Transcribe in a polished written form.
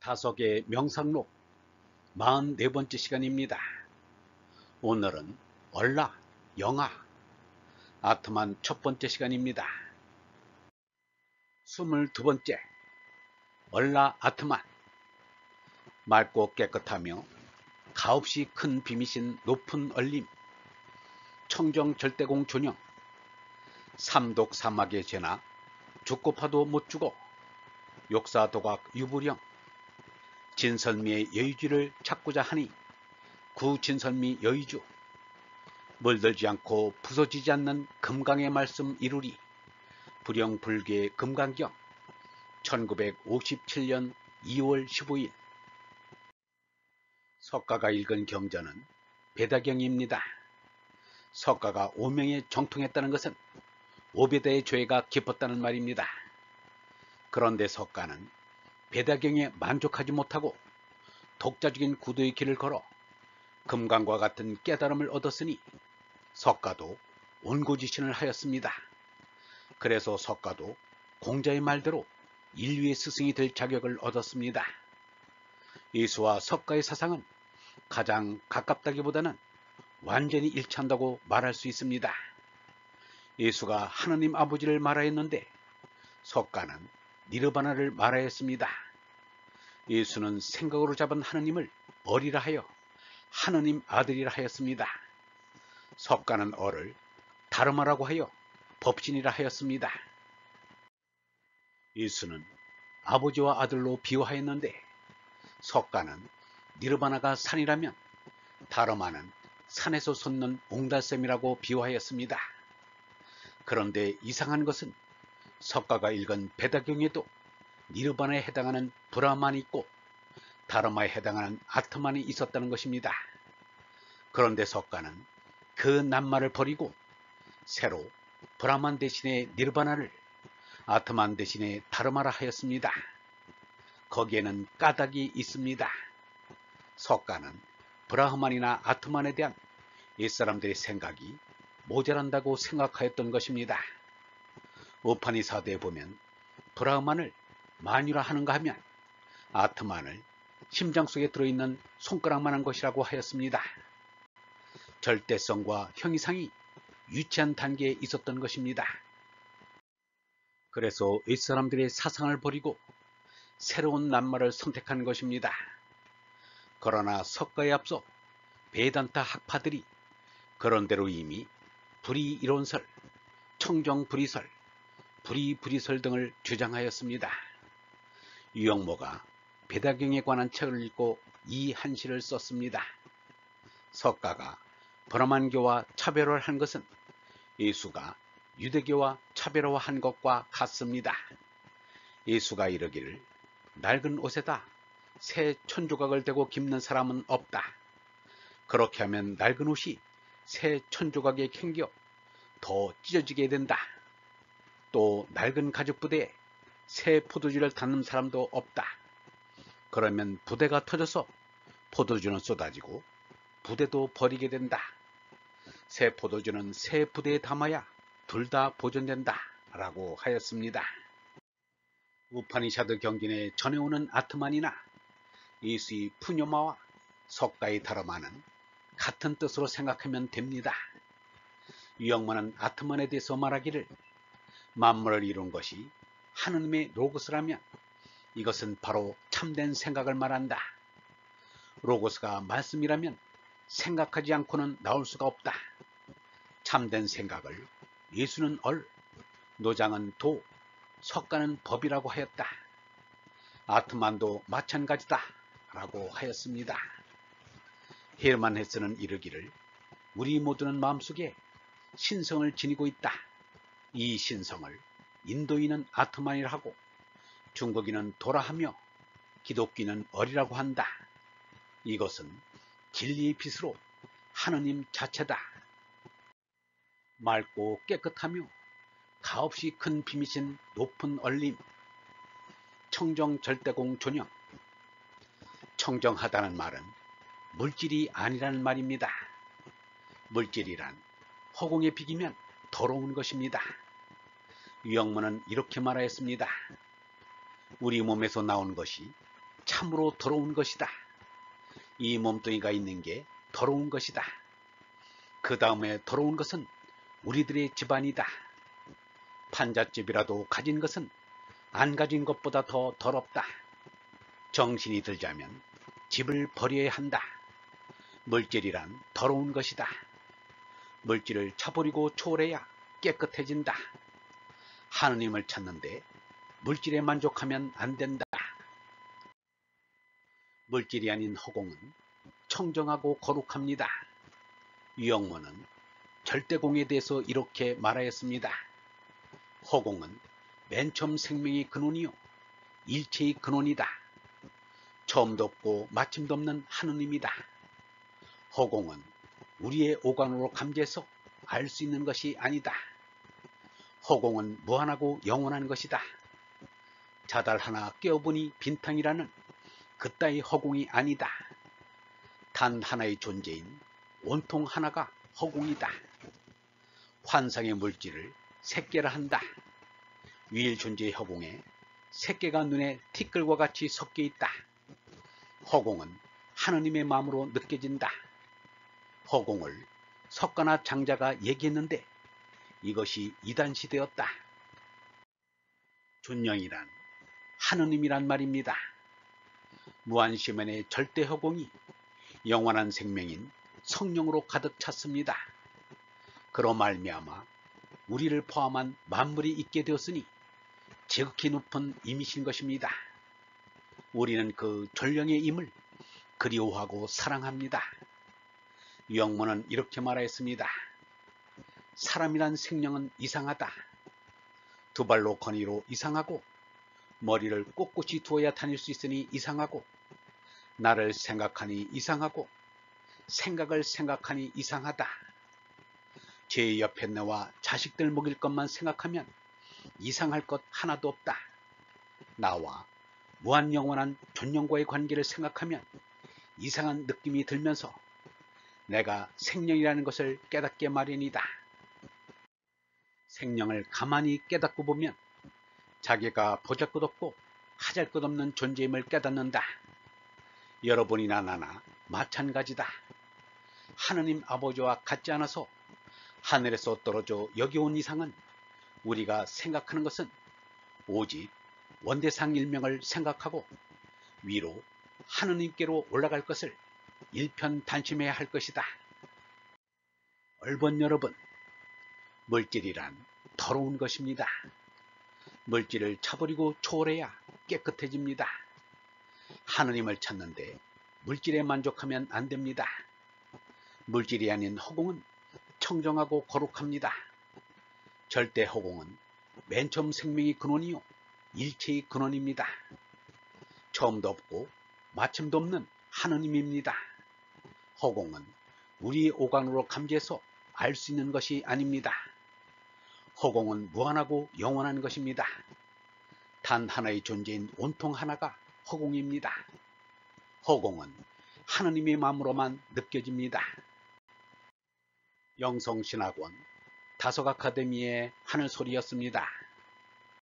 다섯의 명상록 44번째 시간입니다. 오늘은 얼라, 영아, 아트만 첫 번째 시간입니다. 22번째 얼라 아트만. 맑고 깨끗하며 가없이 큰 비미신 높은 얼림, 청정 절대공 존영, 삼독 사막의 죄나 죽고 파도 못 죽어, 욕사 도각 유부령, 진선미의 여의주를 찾고자 하니 구진선미 여의주, 물들지 않고 부서지지 않는 금강의 말씀 이루리, 불영불괴의 금강경, 1957년 2월 15일. 석가가 읽은 경전은 베다경입니다. 석가가 오명에 정통했다는 것은 오베다의 죄가 깊었다는 말입니다. 그런데 석가는 베다경에 만족하지 못하고 독자적인 구도의 길을 걸어 금강과 같은 깨달음을 얻었으니 석가도 온고지신을 하였습니다. 그래서 석가도 공자의 말대로 인류의 스승이 될 자격을 얻었습니다. 예수와 석가의 사상은 가장 가깝다기보다는 완전히 일치한다고 말할 수 있습니다. 예수가 하느님 아버지를 말하였는데 석가는 니르바나를 말하였습니다. 예수는 생각으로 잡은 하느님을 어리라 하여 하느님 아들이라 하였습니다. 석가는 어를 다르마라고 하여 법신이라 하였습니다. 예수는 아버지와 아들로 비유하였는데 석가는 니르바나가 산이라면 다르마는 산에서 솟는 옹달샘이라고 비유하였습니다. 그런데 이상한 것은 석가가 읽은 베다경에도 니르바나에 해당하는 브라만이 있고 다르마에 해당하는 아트만이 있었다는 것입니다. 그런데 석가는 그 낱말을 버리고 새로 브라만 대신에 니르바나를, 아트만 대신에 다르마라 하였습니다. 거기에는 까닭이 있습니다. 석가는 브라흐만이나 아트만에 대한 옛사람들의 생각이 모자란다고 생각하였던 것입니다. 우파니사드에 보면 브라흐만을 만유라 하는가 하면 아트만을 심장 속에 들어있는 손가락만한 것이라고 하였습니다. 절대성과 형이상이 유치한 단계에 있었던 것입니다. 그래서 옛사람들의 사상을 버리고 새로운 낱말을 선택한 것입니다. 그러나 석가에 앞서 베단타 학파들이 그런대로 이미 불이이론설, 청정불이설, 불이불이설 등을 주장하였습니다. 유영모가 베다경에 관한 책을 읽고 이 한시를 썼습니다. 석가가 브라만교와 차별화를 한 것은 예수가 유대교와 차별화한 것과 같습니다. 예수가 이르기를 낡은 옷에다 새 천조각을 대고 깁는 사람은 없다. 그렇게 하면 낡은 옷이 새 천조각에 캥겨 더 찢어지게 된다. 또 낡은 가죽 부대에 새 포도주를 담는 사람도 없다. 그러면 부대가 터져서 포도주는 쏟아지고 부대도 버리게 된다. 새 포도주는 새 부대에 담아야 둘 다 보존된다 라고 하였습니다. 우파니샤드 경전에 전해오는 아트만이나 예수의 푸뇨마와 석가의 다르마는 같은 뜻으로 생각하면 됩니다. 유영모는 아트만에 대해서 말하기를 만물을 이룬 것이 하느님의 로고스라면 이것은 바로 참된 생각을 말한다. 로고스가 말씀이라면 생각하지 않고는 나올 수가 없다. 참된 생각을 예수는 얼, 노장은 도, 석가는 법이라고 하였다. 아트만도 마찬가지다 라고 하였습니다. 헤르만 헤스는 이르기를 우리 모두는 마음속에 신성을 지니고 있다. 이 신성을 인도인은 아트만이라 하고 중국인은 도라하며 기독교인은 어리라고 한다. 이것은 진리의 빛으로 하느님 자체다. 맑고 깨끗하며 가없이 큰 비미신 높은 얼림, 청정 절대공 존영. 청정하다는 말은 물질이 아니라는 말입니다. 물질이란 허공에 비기면 더러운 것입니다. 유영모는 이렇게 말하였습니다. 우리 몸에서 나온 것이 참으로 더러운 것이다. 이 몸뚱이가 있는 게 더러운 것이다. 그 다음에 더러운 것은 우리들의 집안이다. 판잣집이라도 가진 것은 안 가진 것보다 더 더럽다. 정신이 들자면 집을 버려야 한다. 물질이란 더러운 것이다. 물질을 쳐버리고 초월해야 깨끗해진다. 하느님을 찾는데 물질에 만족하면 안 된다. 물질이 아닌 허공은 청정하고 거룩합니다. 유영모는 절대공에 대해서 이렇게 말하였습니다. 허공은 맨 처음 생명의 근원이요 일체의 근원이다. 처음도 없고 마침도 없는 하느님이다. 허공은 우리의 오감으로 감지해서 알 수 있는 것이 아니다. 허공은 무한하고 영원한 것이다. 자달 하나 깨어보니 빈탕이라는 그따위 허공이 아니다. 단 하나의 존재인 온통 하나가 허공이다. 환상의 물질을 색계라 한다. 위일 존재의 허공에 색계가 눈에 티끌과 같이 섞여 있다. 허공은 하느님의 마음으로 느껴진다. 허공을 석가나 장자가 얘기했는데 이것이 이단시되었다. 존영이란 하느님이란 말입니다. 무한시면의 절대 허공이 영원한 생명인 성령으로 가득 찼습니다. 그로 말미암아 우리를 포함한 만물이 있게 되었으니 지극히 높은 임이신 것입니다. 우리는 그 전령의 임을 그리워하고 사랑합니다. 유영모는 이렇게 말하였습니다. 사람이란 생명은 이상하다. 두 발로 거니로 이상하고 머리를 꼿꼿이 두어야 다닐 수 있으니 이상하고 나를 생각하니 이상하고 생각을 생각하니 이상하다. 제 옆에 나와 자식들 먹일 것만 생각하면 이상할 것 하나도 없다. 나와 무한 영원한 존영과의 관계를 생각하면 이상한 느낌이 들면서 내가 생명이라는 것을 깨닫게 마련이다. 생명을 가만히 깨닫고 보면 자기가 보잘것없고 하잘것없는 존재임을 깨닫는다. 여러분이나 나나 마찬가지다. 하느님 아버지와 같지 않아서 하늘에서 떨어져 여기 온 이상은 우리가 생각하는 것은 오직 원대상 일명을 생각하고 위로 하느님께로 올라갈 것을 일편단심해야 할 것이다. 얼번 여러분, 물질이란 더러운 것입니다. 물질을 차버리고 초월해야 깨끗해집니다. 하느님을 찾는데 물질에 만족하면 안 됩니다. 물질이 아닌 허공은 청정하고 거룩합니다. 절대 허공은 맨 처음 생명의 근원이요 일체의 근원입니다. 처음도 없고 마침도 없는 하느님입니다. 허공은 우리의 오감으로 감지해서 알 수 있는 것이 아닙니다. 허공은 무한하고 영원한 것입니다. 단 하나의 존재인 온통 하나가 허공입니다. 허공은 하느님의 마음으로만 느껴집니다. 영성신학원 다석아카데미의 하늘소리였습니다.